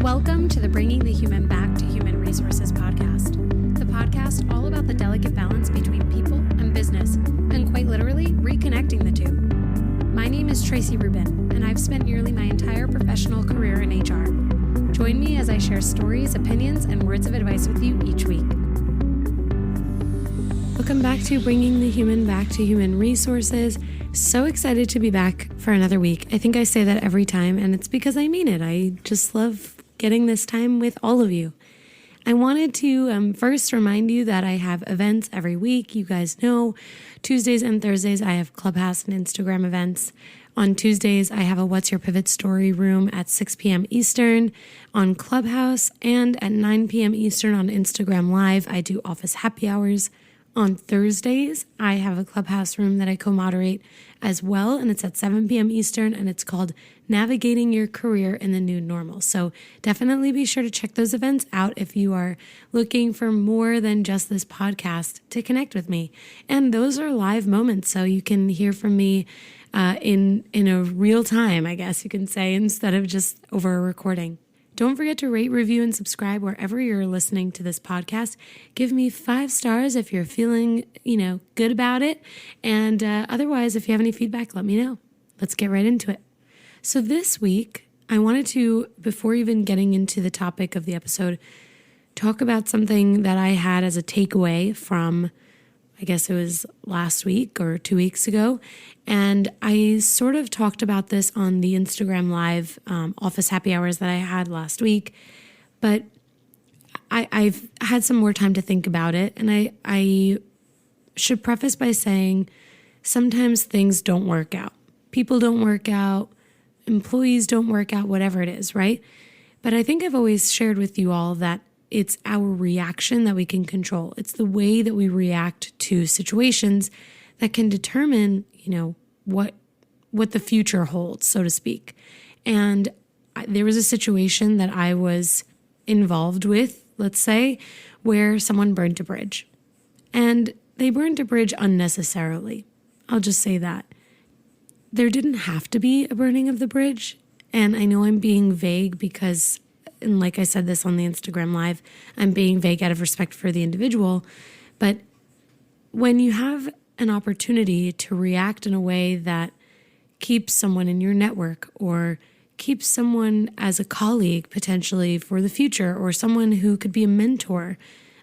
Welcome to the Bringing the Human Back to Human Resources podcast, the podcast all about the delicate balance between people and business, and quite literally reconnecting the two. My name is Traci and I've spent nearly my entire professional career in HR. Join me as I share stories, opinions, and words of advice with you each week. Welcome back to Bringing the Human Back to Human Resources. So excited to be back for another week. I think I say that every time, and it's because I mean it. I just love getting this time with all of you. I wanted to first remind you that I have events every week. You guys know Tuesdays and Thursdays I have Clubhouse and Instagram events. On Tuesdays, I have a What's Your Pivot Story room at 6 p.m. Eastern on Clubhouse, and at 9 p.m. Eastern on Instagram Live, I do office happy hours. On Thursdays, I have a Clubhouse room that I co-moderate as well, and it's at 7 p.m. Eastern, and it's called Navigating Your Career in the New Normal. So definitely be sure to check those events out if you are looking for more than just this podcast to connect with me. And those are live moments, so you can hear from me in a real time, I guess you can say, instead of just over a recording. Don't forget to rate, review, and subscribe wherever you're listening to this podcast. Give me 5 stars if you're feeling, good about it. And otherwise, if you have any feedback, let me know. Let's get right into it. So this week, I wanted to, before even getting into the topic of the episode, talk about something that I had as a takeaway from, I guess it was last week or 2 weeks ago. And I sort of talked about this on the Instagram Live office happy hours that I had last week. But I've had some more time to think about it. And I should preface by saying sometimes things don't work out. People don't work out. Employees don't work out, whatever it is, right? But I think I've always shared with you all that it's our reaction that we can control. It's the way that we react to situations that can determine, what the future holds, so to speak. And there was a situation that I was involved with, let's say, where someone burned a bridge. And they burned a bridge unnecessarily. I'll just say that. There didn't have to be a burning of the bridge. And I know I'm being vague because, and like I said this on the Instagram Live, I'm being vague out of respect for the individual. But when you have an opportunity to react in a way that keeps someone in your network or keeps someone as a colleague potentially for the future or someone who could be a mentor,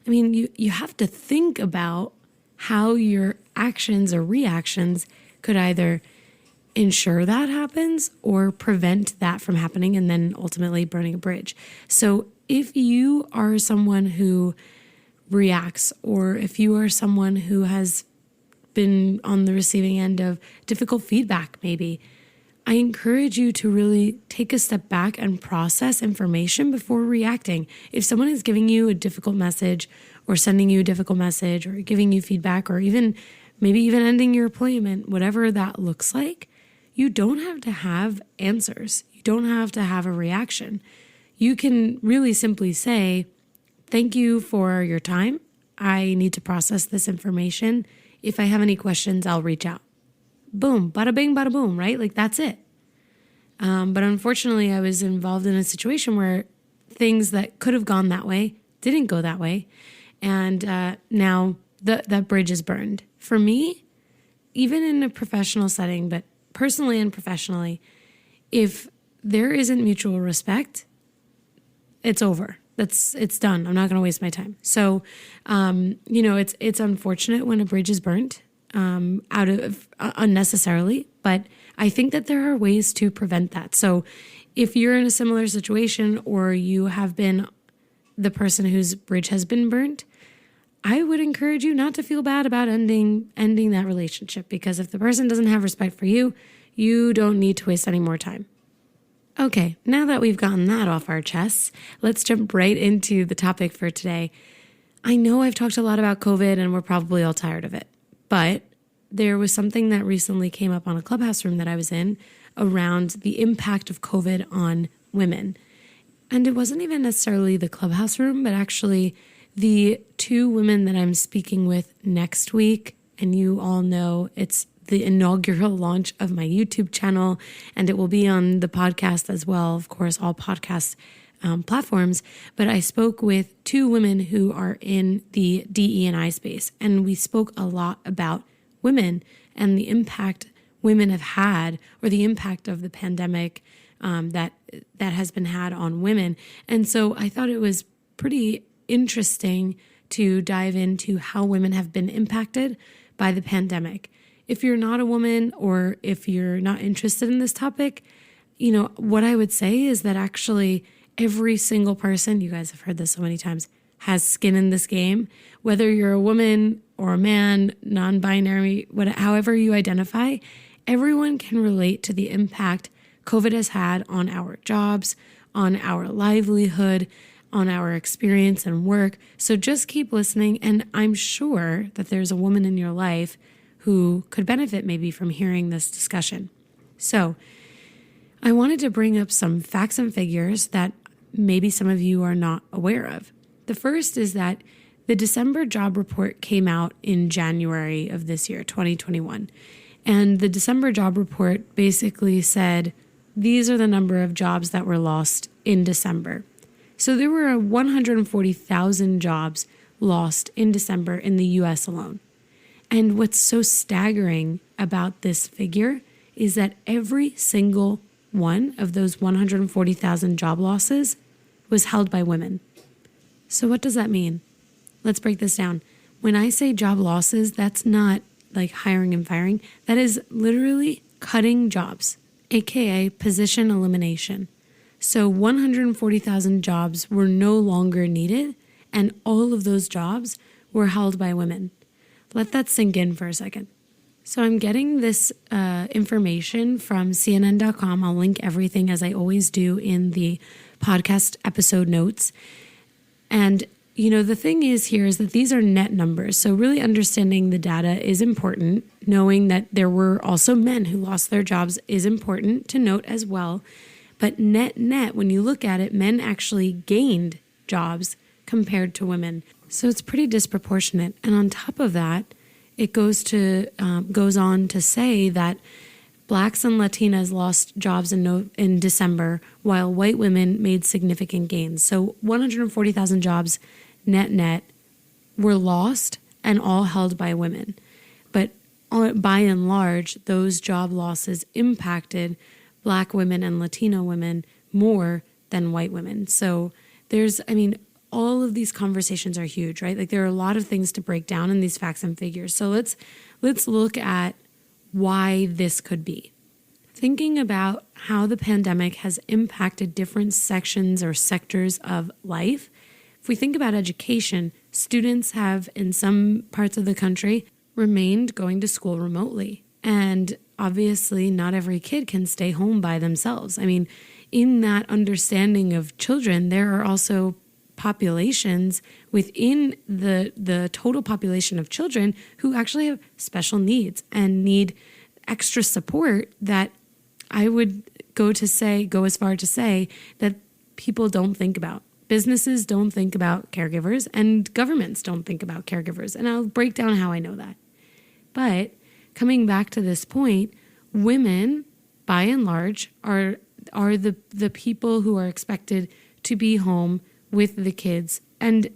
I mean, you have to think about how your actions or reactions could either ensure that happens or prevent that from happening and then ultimately burning a bridge. So if you are someone who reacts, or if you are someone who has been on the receiving end of difficult feedback, maybe, I encourage you to really take a step back and process information before reacting. If someone is giving you a difficult message or sending you a difficult message or giving you feedback or maybe even ending your appointment, whatever that looks like, you don't have to have answers. You don't have to have a reaction. You can really simply say, thank you for your time. I need to process this information. If I have any questions, I'll reach out. Boom, bada bing, bada boom, right? Like that's it. But unfortunately, I was involved in a situation where things that could have gone that way didn't go that way. And now that bridge is burned. For me, even in a professional setting, but personally and professionally, if there isn't mutual respect, it's over. It's done. I'm not going to waste my time. So, it's unfortunate when a bridge is burnt out of unnecessarily, but I think that there are ways to prevent that. So if you're in a similar situation or you have been the person whose bridge has been burnt, I would encourage you not to feel bad about ending that relationship, because if the person doesn't have respect for you, you don't need to waste any more time. Okay, now that we've gotten that off our chests, let's jump right into the topic for today. I know I've talked a lot about COVID and we're probably all tired of it, but there was something that recently came up on a Clubhouse room that I was in around the impact of COVID on women. And it wasn't even necessarily the Clubhouse room, but actually the 2 women that I'm speaking with next week. And you all know it's the inaugural launch of my YouTube channel, and it will be on the podcast as well. Of course, all podcast platforms, but I spoke with two women who are in the DE&I space, and we spoke a lot about women and the impact women have had, or the impact of the pandemic that has been had on women. And so I thought it was pretty interesting to dive into how women have been impacted by the pandemic. If you're not a woman, or if you're not interested in this topic, what I would say is that actually every single person, you guys have heard this so many times, has skin in this game. Whether you're a woman or a man, non-binary, however you identify, everyone can relate to the impact COVID has had on our jobs, on our livelihood, on our experience and work. So just keep listening, and I'm sure that there's a woman in your life who could benefit maybe from hearing this discussion. So I wanted to bring up some facts and figures that maybe some of you are not aware of. The first is that the December job report came out in January of this year, 2021. And the December job report basically said, these are the number of jobs that were lost in December. So there were 140,000 jobs lost in December in the US alone. And what's so staggering about this figure is that every single one of those 140,000 job losses was held by women. So what does that mean? Let's break this down. When I say job losses, that's not like hiring and firing. That is literally cutting jobs, aka position elimination. So 140,000 jobs were no longer needed, and all of those jobs were held by women. Let that sink in for a second. So I'm getting this information from CNN.com. I'll link everything, as I always do, in the podcast episode notes. And the thing is here is that these are net numbers. So really understanding the data is important. Knowing that there were also men who lost their jobs is important to note as well. But net, when you look at it, men actually gained jobs compared to women. So it's pretty disproportionate. And on top of that, it goes on to say that Blacks and Latinas lost jobs in December, while white women made significant gains. So 140,000 jobs net were lost and all held by women. But by and large, those job losses impacted Black women and Latino women more than white women. So all of these conversations are huge, right? Like there are a lot of things to break down in these facts and figures. So let's look at why this could be. Thinking about how the pandemic has impacted different sections or sectors of life. If we think about education, students have, in some parts of the country, remained going to school remotely. And obviously, not every kid can stay home by themselves. In that understanding of children, there are also populations within the total population of children who actually have special needs and need extra support that I would go as far to say that people don't think about. Businesses don't think about caregivers, and governments don't think about caregivers. And I'll break down how I know that. But coming back to this point, women, by and large, are the people who are expected to be home with the kids. And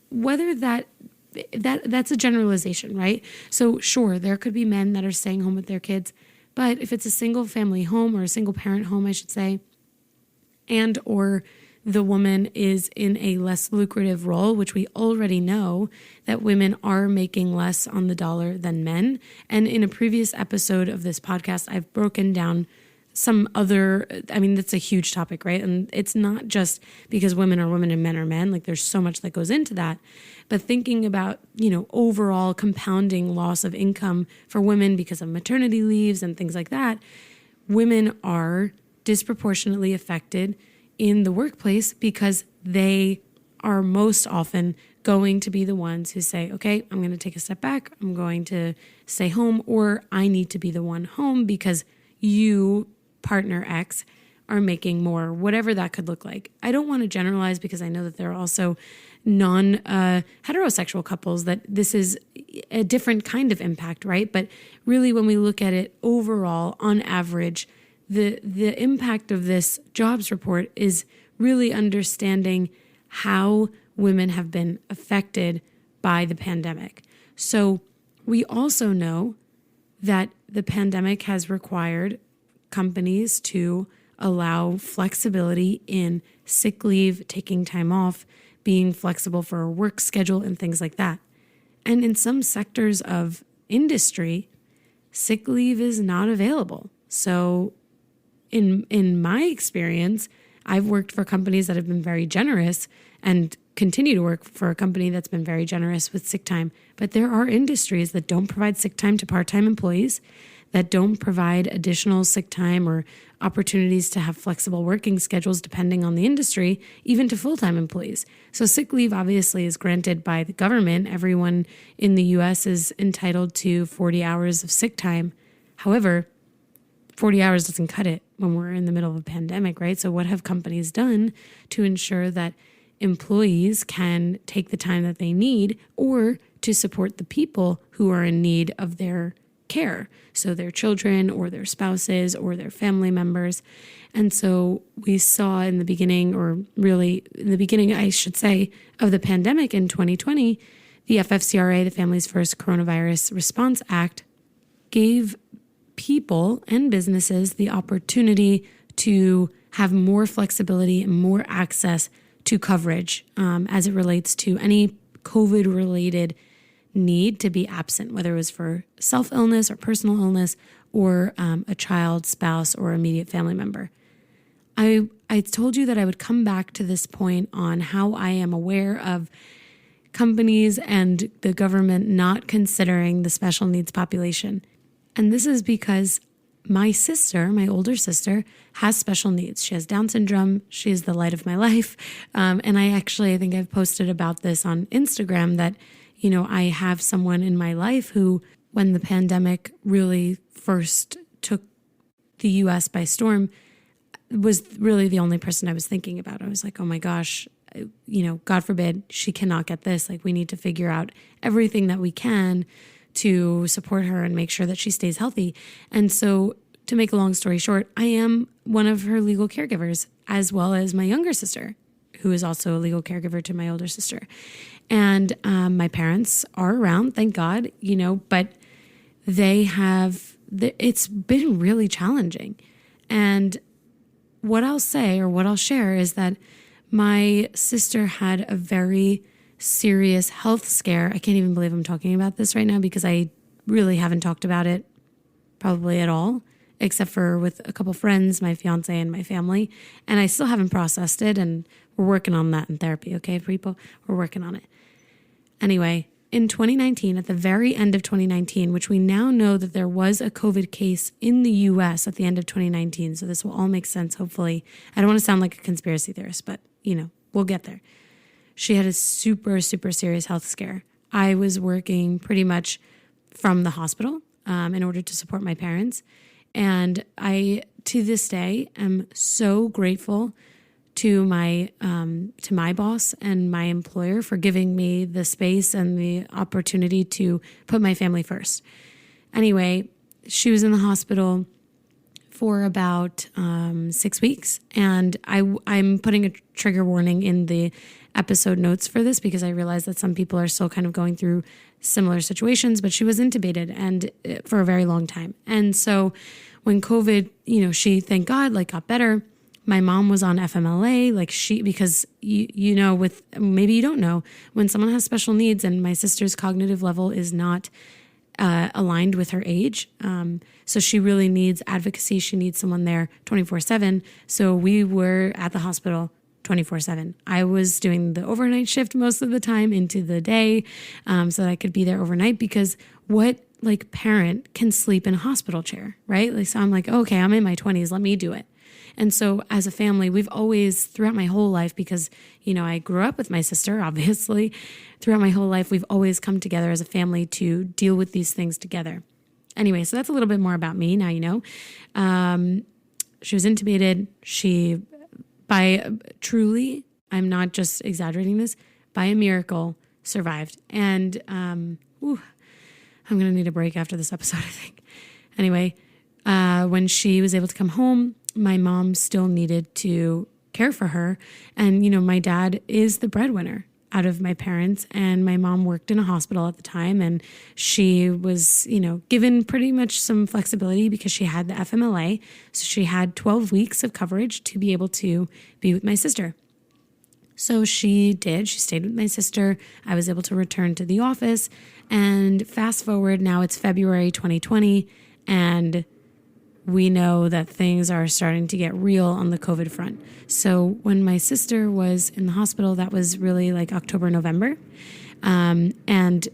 whether that's a generalization, right? So sure, there could be men that are staying home with their kids, but if it's a single family home, or a single parent home, I should say, and or the woman is in a less lucrative role, which we already know that women are making less on the dollar than men. And in a previous episode of this podcast, I've broken down some other, that's a huge topic, right? And it's not just because women are women and men are men. Like there's so much that goes into that. But thinking about, overall compounding loss of income for women because of maternity leaves and things like that, women are disproportionately affected in the workplace because they are most often going to be the ones who say, okay, I'm going to take a step back. I'm going to stay home, or I need to be the one home because you, partner X, are making more, whatever that could look like. I don't want to generalize because I know that there are also non-heterosexual couples that this is a different kind of impact, right? But really when we look at it overall, on average, the impact of this jobs report is really understanding how women have been affected by the pandemic. So we also know that the pandemic has required companies to allow flexibility in sick leave, taking time off, being flexible for a work schedule, and things like that. And in some sectors of industry, sick leave is not available. So in my experience, I've worked for companies that have been very generous and continue to work for a company that's been very generous with sick time. But there are industries that don't provide sick time to part-time employees, that don't provide additional sick time or opportunities to have flexible working schedules depending on the industry, even to full-time employees. So sick leave obviously is granted by the government. Everyone in the US is entitled to 40 hours of sick time. However, 40 hours doesn't cut it when we're in the middle of a pandemic, right? So what have companies done to ensure that employees can take the time that they need or to support the people who are in need of their care? So their children or their spouses or their family members. And so we saw in the beginning, or really in the beginning, I should say, of the pandemic in 2020, the FFCRA, the Families First Coronavirus Response Act, gave people and businesses the opportunity to have more flexibility and more access to coverage as it relates to any COVID-related need to be absent, whether it was for self-illness or personal illness or a child, spouse, or immediate family member. I told you that I would come back to this point on how I am aware of companies and the government not considering the special needs population. And this is because my sister, my older sister, has special needs. She has Down syndrome. She is the light of my life. And I think I've posted about this on Instagram that, you know, I have someone in my life who, when the pandemic really first took the US by storm, was really the only person I was thinking about. I was like, oh my gosh, you know, God forbid she cannot get this. Like, we need to figure out everything that we can to support her and make sure that she stays healthy. And so, to make a long story short, I am one of her legal caregivers, as well as my younger sister, who is also a legal caregiver to my older sister. And my parents are around, thank God, you know, but it's been really challenging. And what I'll say, or what I'll share, is that my sister had a very serious health scare. I can't even believe I'm talking about this right now, because I really haven't talked about it probably at all, except for with a couple friends, my fiance and my family. And I still haven't processed it, and we're working on that in therapy, okay, people? We're working on it. Anyway, in 2019, at the very end of 2019, which we now know that there was a COVID case in the US at the end of 2019, so this will all make sense, hopefully. I don't want to sound like a conspiracy theorist, but, you know, we'll get there. She had a super, super serious health scare. I was working pretty much from the hospital in order to support my parents. And I, to this day, am so grateful to my boss and my employer for giving me the space and the opportunity to put my family first. Anyway, she was in the hospital for about 6 weeks, and I'm putting a trigger warning in the episode notes for this because I realize that some people are still kind of going through similar situations, but she was intubated and for a very long time. And so when COVID, you know, she, thank God, like, got better. My mom was on FMLA, because you know, with, maybe you don't know, when someone has special needs, and my sister's cognitive level is not aligned with her age. So she really needs advocacy. She needs someone there 24/7. So we were at the hospital 24/7. I was doing the overnight shift most of the time into the day, so that I could be there overnight, because what parent can sleep in a hospital chair, right? So I'm like, okay, I'm in my 20s. Let me do it. And so as a family, we've always, throughout my whole life, because, you know, I grew up with my sister, obviously, throughout my whole life, we've always come together as a family to deal with these things together. Anyway, so that's a little bit more about me. Now you know. She was intubated. She, truly, I'm not just exaggerating this, by a miracle, survived. And I'm going to need a break after this episode, I think. Anyway, when she was able to come home, my mom still needed to care for her. And, my dad is the breadwinner out of my parents, and my mom worked in a hospital at the time, and she was, given pretty much some flexibility because she had the FMLA. So she had 12 weeks of coverage to be able to be with my sister. So she did. She stayed with my sister. I was able to return to the office, and fast forward, now it's February 2020, and we know that things are starting to get real on the COVID front. So when my sister was in the hospital, that was really like October, November. And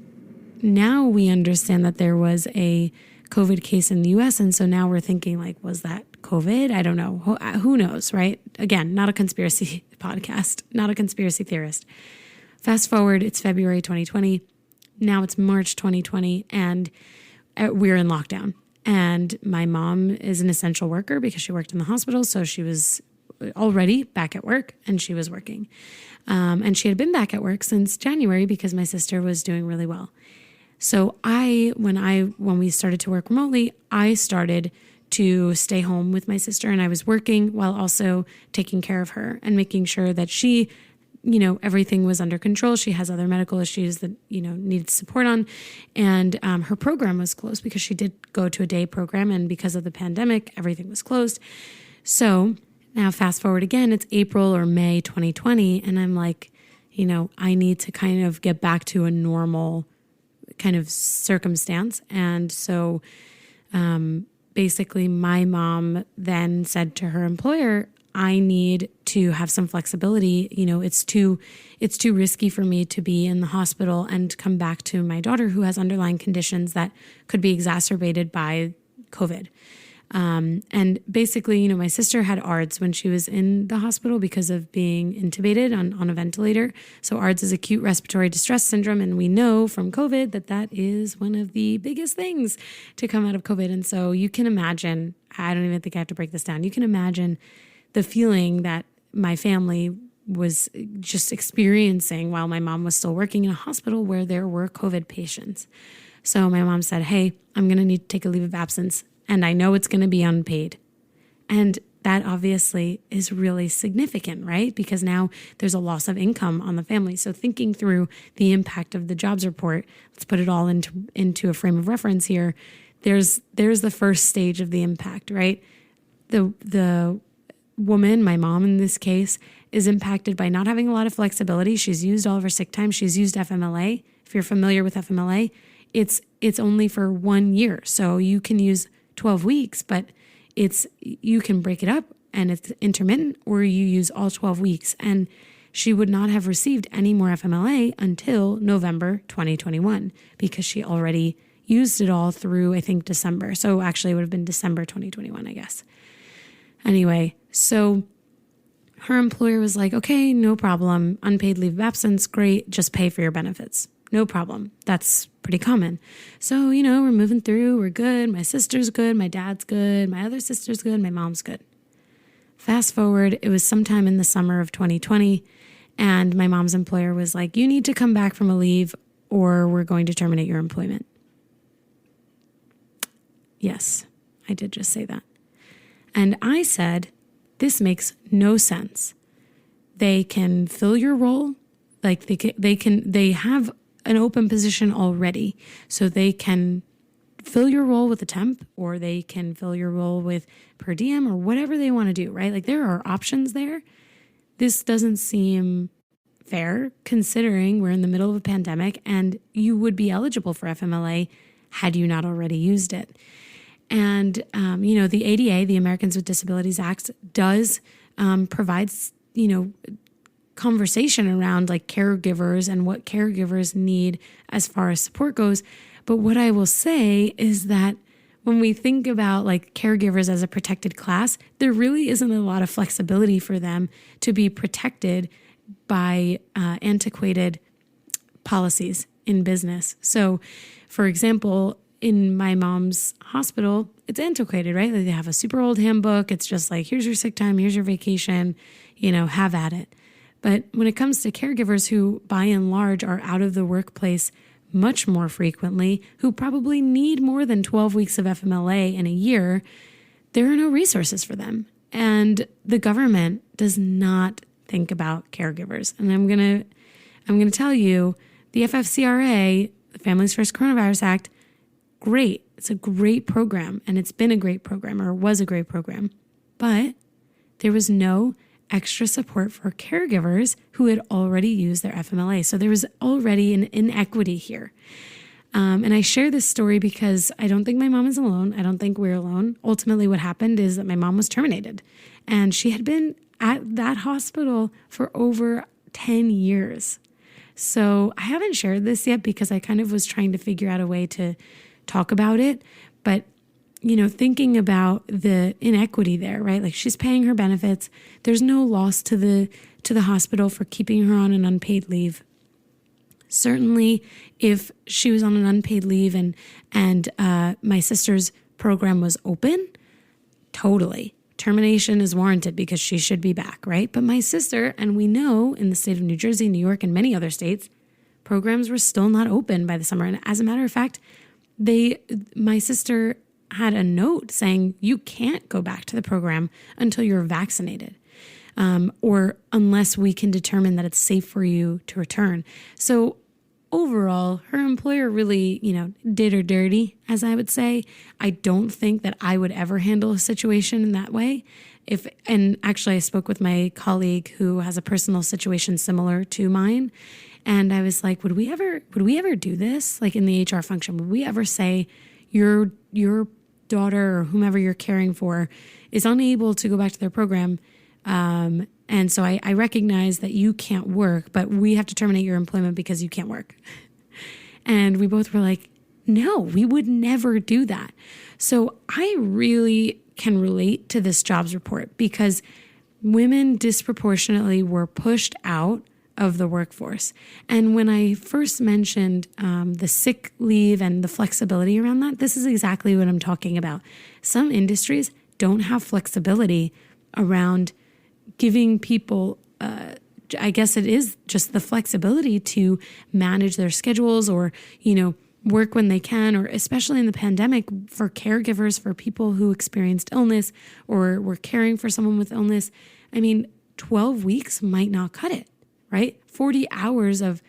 now we understand that there was a COVID case in the US. And so now we're thinking like, was that COVID? I don't know. Who knows, right? Again, not a conspiracy podcast, not a conspiracy theorist. Fast forward, it's February 2020. Now it's March 2020, and we're in lockdown. And my mom is an essential worker because she worked in the hospital. So she was already back at work, and she was working. And she had been back at work since January because my sister was doing really well. So when we started to work remotely, I started to stay home with my sister, and I was working while also taking care of her and making sure that she, everything was under control. She has other medical issues that, needed support on. And her program was closed because she did go to a day program. And because of the pandemic, everything was closed. So now fast forward again, it's April or May 2020. And I'm like, I need to kind of get back to a normal kind of circumstance. And so basically my mom then said to her employer, I need to have some flexibility. It's too risky for me to be in the hospital and come back to my daughter who has underlying conditions that could be exacerbated by COVID. And basically, my sister had ARDS when she was in the hospital because of being intubated on a ventilator. So ARDS is acute respiratory distress syndrome. And we know from COVID that is one of the biggest things to come out of COVID. And so you can imagine, I don't even think I have to break this down. You can imagine the feeling that my family was just experiencing while my mom was still working in a hospital where there were COVID patients. So my mom said, hey, I'm going to need to take a leave of absence, and I know it's going to be unpaid. And that obviously is really significant, right? Because now there's a loss of income on the family. So thinking through the impact of the jobs report, let's put it all into a frame of reference here. There's the first stage of the impact, right? The woman, my mom in this case, is impacted by not having a lot of flexibility. She's used all of her sick time. She's used FMLA. If you're familiar with FMLA, it's only for 1 year. So you can use 12 weeks, but you can break it up and it's intermittent, or you use all 12 weeks. And she would not have received any more FMLA until November 2021 because she already used it all through, I think, December. So actually it would have been December 2021, I guess. Anyway, so her employer was like, okay, no problem. Unpaid leave of absence, great. Just pay for your benefits. No problem. That's pretty common. So, we're moving through. We're good. My sister's good. My dad's good. My other sister's good. My mom's good. Fast forward, it was sometime in the summer of 2020, and my mom's employer was like, you need to come back from a leave or we're going to terminate your employment. Yes, I did just say that. And I said, this makes no sense. They can fill your role. Like they have an open position already. So they can fill your role with a temp, or they can fill your role with per diem, or whatever they want to do, right? Like there are options there. This doesn't seem fair considering we're in the middle of a pandemic and you would be eligible for FMLA had you not already used it. And, the ADA, the Americans with Disabilities Act, does provide, conversation around like caregivers and what caregivers need as far as support goes. But what I will say is that when we think about like caregivers as a protected class, there really isn't a lot of flexibility for them to be protected by antiquated policies in business. So, for example, in my mom's hospital, it's antiquated, right? Like they have a super old handbook. It's just like, here's your sick time, here's your vacation, have at it. But when it comes to caregivers who, by and large, are out of the workplace much more frequently, who probably need more than 12 weeks of FMLA in a year, there are no resources for them. And the government does not think about caregivers. And I'm going to tell you, the FFCRA, the Families First Coronavirus Act, great. It's a great program, and it's been a great program, or was a great program. But there was no extra support for caregivers who had already used their FMLA. So there was already an inequity here. And I share this story because I don't think my mom is alone. I don't think we're alone. Ultimately, what happened is that my mom was terminated, and she had been at that hospital for over 10 years. So I haven't shared this yet because I kind of was trying to figure out a way to talk about it. But, thinking about the inequity there, right? Like, she's paying her benefits. There's no loss to the hospital for keeping her on an unpaid leave. Certainly, if she was on an unpaid leave and my sister's program was open, totally. Termination is warranted because she should be back, right? But my sister, and we know in the state of New Jersey, New York, and many other states, programs were still not open by the summer. And as a matter of fact, my sister had a note saying you can't go back to the program until you're vaccinated, or unless we can determine that it's safe for you to return. So overall, her employer really, did her dirty, as I would say. I don't think that I would ever handle a situation in that way. And actually I spoke with my colleague who has a personal situation similar to mine. And I was like, would we ever do this? Like, in the HR function, would we ever say your daughter or whomever you're caring for is unable to go back to their program? And so I recognize that you can't work, but we have to terminate your employment because you can't work. And we both were like, no, we would never do that. So I really can relate to this jobs report because women disproportionately were pushed out of the workforce. And when I first mentioned the sick leave and the flexibility around that, this is exactly what I'm talking about. Some industries don't have flexibility around giving people, I guess it is just the flexibility to manage their schedules or, work when they can, or especially in the pandemic for caregivers, for people who experienced illness or were caring for someone with illness. 12 weeks might not cut it, right? 40 hours of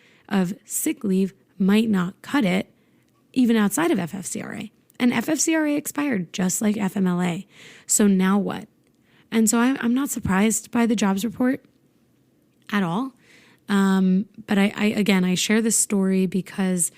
sick leave might not cut it, even outside of FFCRA. And FFCRA expired just like FMLA. So now what? And so I'm not surprised by the jobs report at all. But I share this story because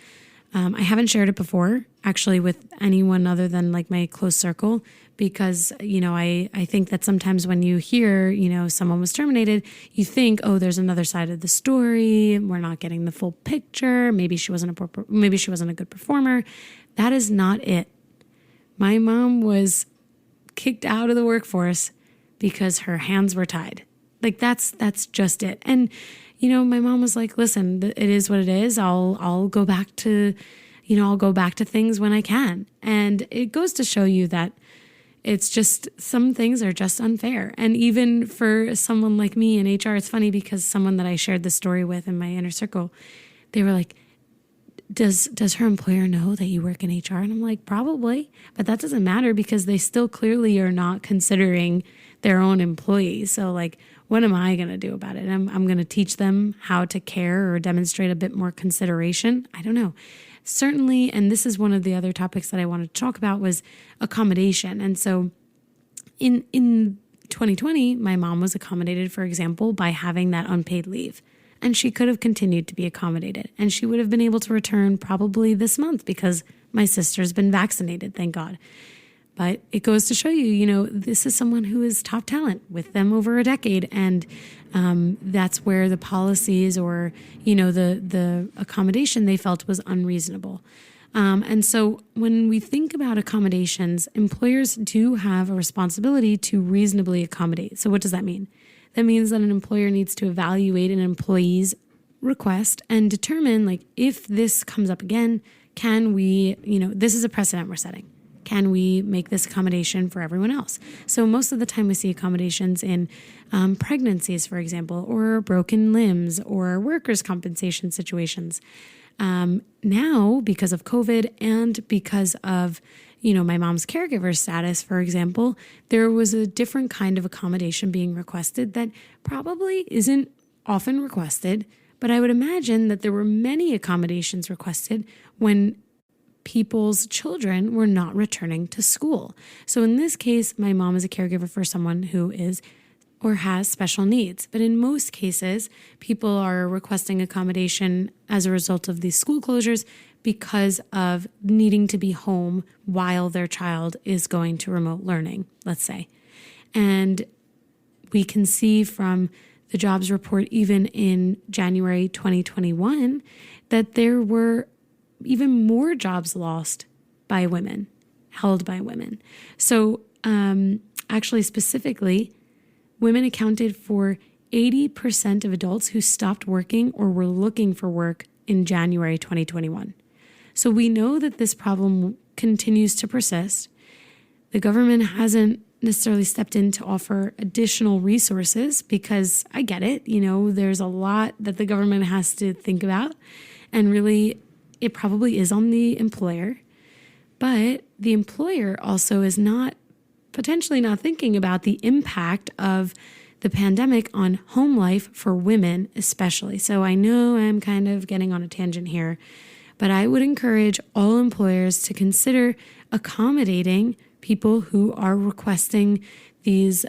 I haven't shared it before, actually, with anyone other than like my close circle, because, I think that sometimes when you hear, someone was terminated, you think, oh, there's another side of the story. We're not getting the full picture. Maybe she wasn't a good performer. That is not it. My mom was kicked out of the workforce because her hands were tied. Like, that's just it. And, my mom was like, listen, it is what it is. I'll go back to, I'll go back to things when I can. And it goes to show you that it's just, some things are just unfair. And even for someone like me in HR, it's funny because someone that I shared this story with in my inner circle, they were like, does her employer know that you work in HR? And I'm like, probably, but that doesn't matter because they still clearly are not considering their own employees. So like, what am I going to do about it? I'm going to teach them how to care or demonstrate a bit more consideration. I don't know. Certainly, and this is one of the other topics that I wanted to talk about, was accommodation. And so in 2020, my mom was accommodated, for example, by having that unpaid leave. And she could have continued to be accommodated. And she would have been able to return probably this month because my sister's been vaccinated, thank God. But it goes to show you, this is someone who is top talent with them over a decade. And that's where the policies or, the accommodation they felt was unreasonable. And so when we think about accommodations, employers do have a responsibility to reasonably accommodate. So what does that mean? That means that an employer needs to evaluate an employee's request and determine, like, if this comes up again, can we, this is a precedent we're setting. Can we make this accommodation for everyone else? So most of the time we see accommodations in pregnancies, for example, or broken limbs or workers' compensation situations. Now, because of COVID and because of, my mom's caregiver status, for example, there was a different kind of accommodation being requested that probably isn't often requested, but I would imagine that there were many accommodations requested when people's children were not returning to school. So in this case, my mom is a caregiver for someone who is or has special needs. But in most cases, people are requesting accommodation as a result of these school closures because of needing to be home while their child is going to remote learning, let's say. And we can see from the jobs report, even in January 2021, that there were even more jobs lost by women, held by women. So actually, specifically, women accounted for 80% of adults who stopped working or were looking for work in January 2021. So we know that this problem continues to persist. The government hasn't necessarily stepped in to offer additional resources because I get it. There's a lot that the government has to think about, and really it probably is on the employer. But the employer also is potentially not thinking about the impact of the pandemic on home life for women especially. So I know I'm kind of getting on a tangent here, but I would encourage all employers to consider accommodating people who are requesting these,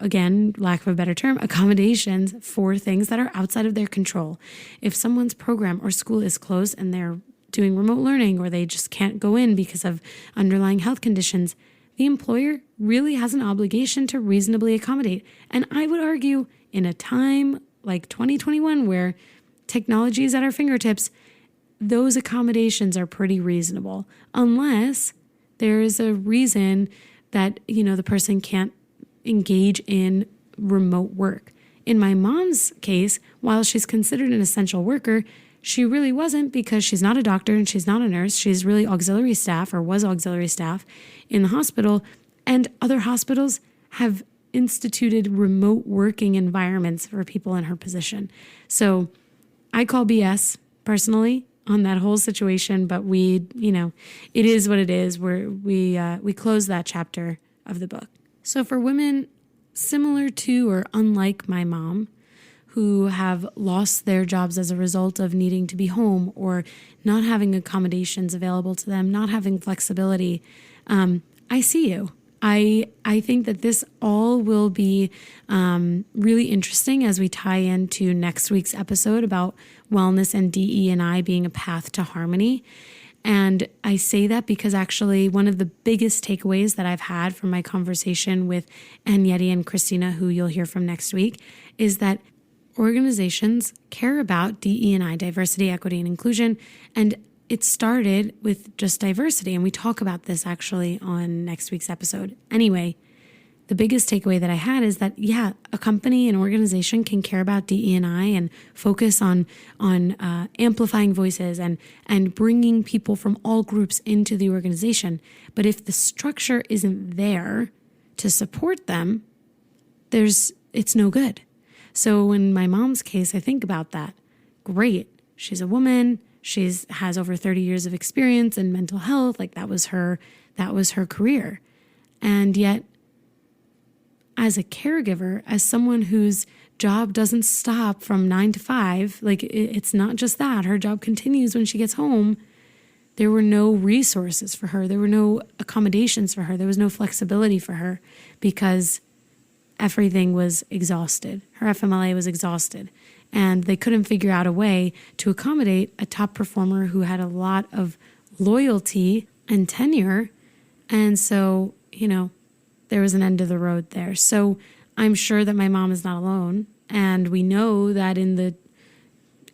again, lack of a better term, accommodations for things that are outside of their control. If someone's program or school is closed and they're doing remote learning or they just can't go in because of underlying health conditions, the employer really has an obligation to reasonably accommodate. And I would argue in a time like 2021 where technology is at our fingertips, those accommodations are pretty reasonable, unless there is a reason that, the person can't engage in remote work. In my mom's case, while she's considered an essential worker, she really wasn't because she's not a doctor and she's not a nurse. She's really auxiliary staff or was auxiliary staff in the hospital. And other hospitals have instituted remote working environments for people in her position. So I call BS personally on that whole situation, but it is what it is. We close that chapter of the book. So for women similar to or unlike my mom, who have lost their jobs as a result of needing to be home or not having accommodations available to them, not having flexibility, I see you. I think that this all will be really interesting as we tie into next week's episode about wellness and DE&I being a path to harmony. And I say that because actually one of the biggest takeaways that I've had from my conversation with Yeti and Christina, who you'll hear from next week, is that organizations care about DE&I, diversity, equity, and inclusion. And it started with just diversity. And we talk about this actually on next week's episode. Anyway, the biggest takeaway that I had is that, a company, an organization can care about DE&I and focus on amplifying voices and bringing people from all groups into the organization. But if the structure isn't there to support them, it's no good. So in my mom's case, I think about that. Great. She's a woman. She has over 30 years of experience in mental health. Like that was her career. And yet, as a caregiver, as someone whose job doesn't stop from 9 to 5, like it's not just that. Her job continues when she gets home. There were no resources for her. There were no accommodations for her. There was no flexibility for her because everything was exhausted. Her FMLA was exhausted. And they couldn't figure out a way to accommodate a top performer who had a lot of loyalty and tenure. And so, there was an end of the road there. So I'm sure that my mom is not alone. And we know that in the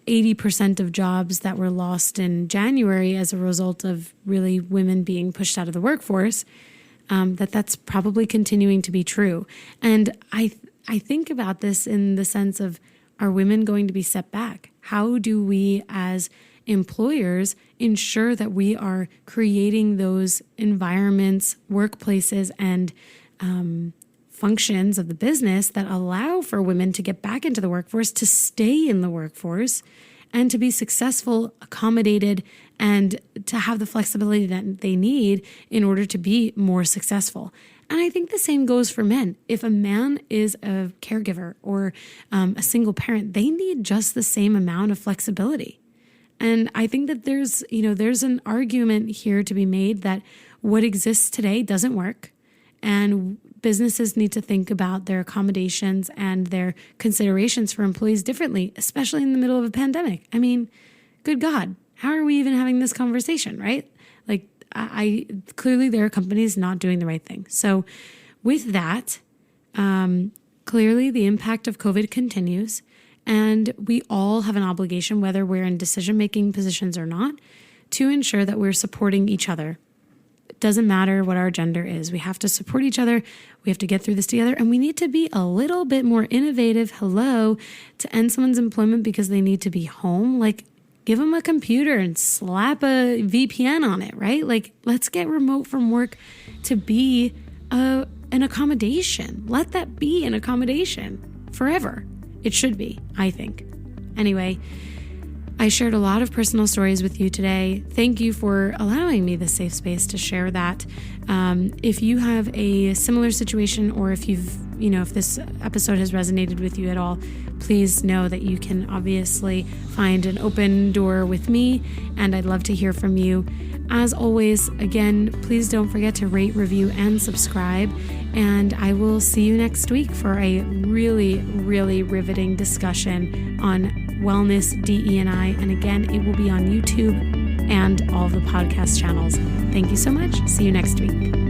80% of jobs that were lost in January as a result of really women being pushed out of the workforce, that's probably continuing to be true. And I think about this in the sense of, are women going to be set back? How do we as employers ensure that we are creating those environments, workplaces, and functions of the business that allow for women to get back into the workforce, to stay in the workforce, and to be successful, accommodated, and to have the flexibility that they need in order to be more successful. And I think the same goes for men. If a man is a caregiver or a single parent, they need just the same amount of flexibility. And I think that there's an argument here to be made that what exists today doesn't work, and businesses need to think about their accommodations and their considerations for employees differently, especially in the middle of a pandemic. I mean, good God, how are we even having this conversation, right? Like, I clearly there are companies not doing the right thing. So with that, clearly the impact of COVID continues, and we all have an obligation, whether we're in decision-making positions or not, to ensure that we're supporting each other. It doesn't matter what our gender is. We have to support each other. We have to get through this together, and we need to be a little bit more innovative, to end someone's employment because they need to be home. Like, give them a computer and slap a VPN on it, right? Like, let's get remote from work to be an accommodation. Let that be an accommodation forever. It should be, I think. Anyway, I shared a lot of personal stories with you today. Thank you for allowing me the safe space to share that. If you have a similar situation, or if if this episode has resonated with you at all, please know that you can obviously find an open door with me, and I'd love to hear from you. As always, again, please don't forget to rate, review, and subscribe. And I will see you next week for a really, really riveting discussion on wellness, DE&I. And again, it will be on YouTube and all the podcast channels. Thank you so much. See you next week.